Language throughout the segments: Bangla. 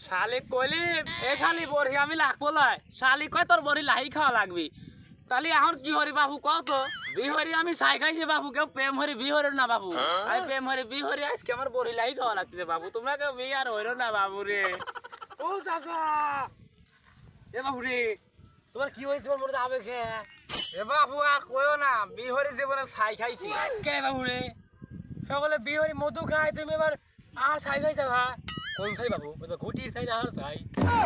শালি কইলি এ শালি বড়ি আমি লাগবো লাই শালি কয় তোর বড়ি লাহি খাওয়া লাগবি তাহলে এখন কি হরি বাবু কও তো বিহরি আমি চাই খাইছি বাবু কেউ প্রেম হরি বিহরি না বাবু আমি প্রেম হরি বিহরি আজকে আমার বড়ি লাহি খাওয়া লাগছে বাবু তোমরা কেউ বিয়ে আর হইরো না বাবু রে ও চাচা এ বাবু রে তোমার কি হয়েছে তোমার মনে আবেগ এ বাবু আর কইও না বিহরি জীবনে ছাই খাইছি কে বাবু রে সকলে বিহরি মধু খায় তুমি এবার আর ছাই খাইছো হ্যাঁ কোন ছাই বাবু ওই তো ঘুটির ছাই না আর ছাই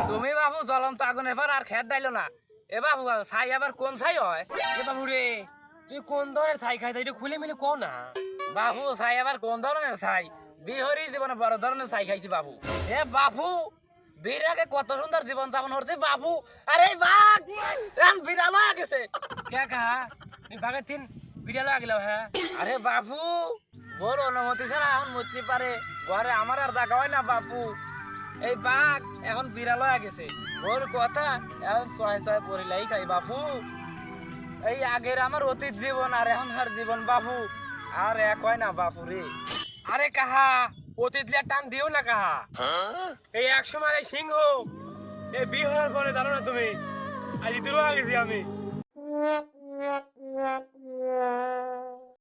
তুমি বাবু জ্বলন্ত আগুন এবার আর খেত ডাইলো না এ বাবু ছাই আবার কোন ছাই হয় এ বাবু রে তুই কোন ধরনের ছাই খাইছো এটা খুলে মিলে কও না বাবু ছাই আবার কোন ধরনের ছাই বিহরি জীবনে বড় ধরনের ছাই খাইছি বাবু এ বাবু বিরাগে কত সুন্দর জীবন যাপন করছে বাবু আরে বাঘ রান বিড়াল হয়ে গেছে কে কাহা তুমি বাঘের তিন বিড়াল আগিল হ্যাঁ আরে বাবু বড় অনুমতি ছাড়া এখন মুতলি পারে ঘরে আমার আর দেখা হয় না বাবু এই বাঘ এখন বিড়াল হয়ে গেছে ওর কথা এখন ছয় ছয় পরিলাই খাই বাবু এই আগের আমার অতীত জীবন আর এখনকার জীবন বাবু আর এক হয় না বাবু রে আরে কাহা অতীত লিয়া টান দিও না কাহা এই এক সময় এই সিংহ এই বিয়ে হওয়ার পরে জানো না তুমি আজ ইতুরও আগেছি আমি